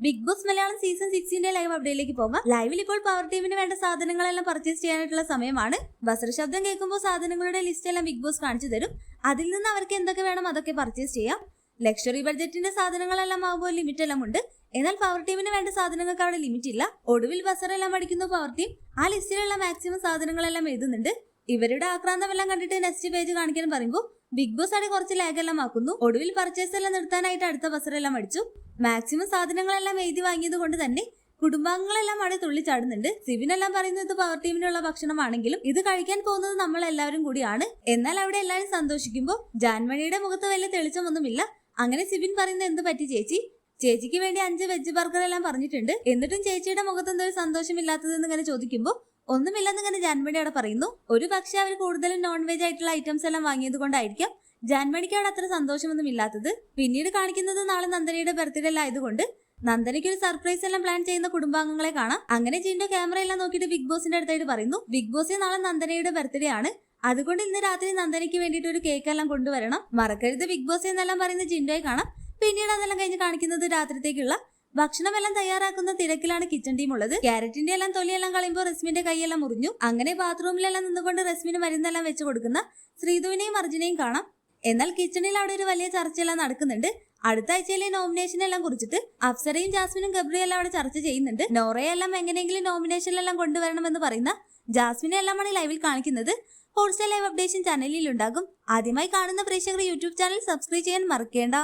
Big Boss Malayalam season 6 live അപ്ഡേറ്റിലേക്ക് പോകാം. ലൈവിൽ ഇപ്പോൾ പവർ ടീമിന് വേണ്ട സാധനങ്ങളെല്ലാം പർച്ചേസ് ചെയ്യാനായിട്ടുള്ള സമയമാണ്. ബസർ ശബ്ദം കേൾക്കുമ്പോൾ സാധനങ്ങളുടെ ലിസ്റ്റ് എല്ലാം ബിഗ് ബോസ് കാണിച്ചു തരും. അതിൽ നിന്ന് അവർക്ക് എന്തൊക്കെ വേണം അതൊക്കെ പർച്ചേസ് ചെയ്യാം. ലക്ഷറി ബഡ്ജറ്റിന്റെ സാധനങ്ങളെല്ലാം ആകുമ്പോൾ ലിമിറ്റ് എല്ലാം ഉണ്ട്. എന്നാൽ പവർ ടീമിന് വേണ്ട സാധനങ്ങൾക്ക് അവിടെ ലിമിറ്റ് ഇല്ല. ഒടുവിൽ ബസർ എല്ലാം അടിക്കുന്നു പവർ ടീം. ആ ലിസ്റ്റിലുള്ള മാക്സിമം സാധനങ്ങളെല്ലാം എഴുതുന്നുണ്ട്. ഇവരുടെ ആക്രാന്തമെല്ലാം കണ്ടിട്ട് നെക്സ്റ്റ് പേജ് കാണിക്കാൻ പറയുമ്പോൾ ബിഗ് ബോസ് അവിടെ കുറച്ച് ലാഗ് എല്ലാം ആക്കുന്നു. ഒടുവിൽ പർച്ചേസ് എല്ലാം നിർത്താനായിട്ട് അടുത്ത ബസറെല്ലാം അടിച്ചു. മാക്സിമം സാധനങ്ങളെല്ലാം എഴുതി വാങ്ങിയത് കൊണ്ട് തന്നെ കുടുംബാംഗങ്ങളെല്ലാം അവിടെ തുള്ളിച്ചാടുന്നുണ്ട്. സിബിനെല്ലാം പറയുന്നത് പവർ ടീമിനുള്ള ഭക്ഷണമാണെങ്കിലും ഇത് കഴിക്കാൻ പോകുന്നത് നമ്മൾ എല്ലാവരും കൂടിയാണ്. എന്നാൽ അവിടെ എല്ലാവരും സന്തോഷിക്കുമ്പോൾ ജാൻമണിയുടെ മുഖത്ത് വലിയ തെളിച്ചമൊന്നുമില്ല. അങ്ങനെ സിബിൻ പറയുന്നത് എന്ത് പറ്റി ചേച്ചിക്ക് വേണ്ടി 5 വെജ് ബർഗർ എല്ലാം പറഞ്ഞിട്ടുണ്ട്, എന്നിട്ടും ചേച്ചിയുടെ മുഖത്ത് എന്തൊരു സന്തോഷമില്ലാത്തതെന്ന് ഇങ്ങനെ ചോദിക്കുമ്പോൾ ഒന്നുമില്ലെന്ന് ഇങ്ങനെ ജാൻമണി അവിടെ പറയുന്നു. ഒരു പക്ഷെ അവർ കൂടുതലും നോൺ വെജ് ആയിട്ടുള്ള ഐറ്റംസ് എല്ലാം വാങ്ങിയത് കൊണ്ടായിരിക്കാം ജാൻമണിക്കാണ് അത്ര സന്തോഷമൊന്നും ഇല്ലാത്തത്. പിന്നീട് കാണിക്കുന്നത് നാളെ നന്ദനയുടെ ബർത്ത്ഡേ ആയതുകൊണ്ട് നന്ദനയ്ക്ക് ഒരു സർപ്രൈസ് എല്ലാം പ്ലാൻ ചെയ്യുന്ന കുടുംബാംഗങ്ങളെ കാണാം. അങ്ങനെ ജിൻഡോ ക്യാമറ എല്ലാം നോക്കിയിട്ട് ബിഗ് ബോസിന്റെ അടുത്തായിട്ട് പറയുന്നു, ബിഗ് ബോസിന് നാളെ നന്ദനയുടെ ബർത്ത്ഡേ ആണ്, അതുകൊണ്ട് ഇന്ന് രാത്രി നന്ദനയ്ക്ക് വേണ്ടിയിട്ട് ഒരു കേക്ക് എല്ലാം കൊണ്ടുവരണം, മറക്കരുത് ബിഗ് ബോസ് എന്നെല്ലാം പറയുന്ന ജിൻഡോയെ കാണാം. പിന്നീട് അതെല്ലാം കഴിഞ്ഞ് കാണിക്കുന്നത് രാത്രിത്തേക്കുള്ള ഭക്ഷണമെല്ലാം തയ്യാറാക്കുന്ന തിരക്കിലാണ് കിച്ചൺ ടീം ഉള്ളത്. ക്യാരറ്റിന്റെ എല്ലാം തൊലിയെല്ലാം കളയുമ്പോൾ റസ്മിന്റെ കൈയെല്ലാം മുറിഞ്ഞു. അങ്ങനെ ബാത്റൂമിലെല്ലാം നിന്നുകൊണ്ട് റസ്മിന് മരുന്നെല്ലാം വെച്ച് കൊടുക്കുന്ന ശ്രീധുവിനെയും അർജുനെയും കാണാം. എന്നാൽ കിച്ചണിൽ അവിടെ ഒരു വലിയ ചർച്ചയെല്ലാം നടക്കുന്നുണ്ട്. അടുത്ത ആഴ്ചയിലെ നോമിനേഷൻ എല്ലാം കുറിച്ചിട്ട് അപ്സരയും ജാസ്മിനും ഗബ്രിയെല്ലാം അവിടെ ചർച്ച ചെയ്യുന്നുണ്ട്. നോറയെല്ലാം എങ്ങനെയെങ്കിലും നോമിനേഷനിലെല്ലാം കൊണ്ടുവരണമെന്ന് പറയുന്ന ജാസ്മിനെ എല്ലാമാണ് ലൈവിൽ കാണിക്കുന്നത്. ഹോട്ട്സ്റ്റാർ ലൈവ് അപ്ഡേഷൻ ചാനലിൽ ഉണ്ടാകും. ആദ്യമായി കാണുന്ന പ്രേക്ഷകർ യൂട്യൂബ് ചാനൽ സബ്സ്ക്രൈബ് ചെയ്യാൻ മറക്കേണ്ട.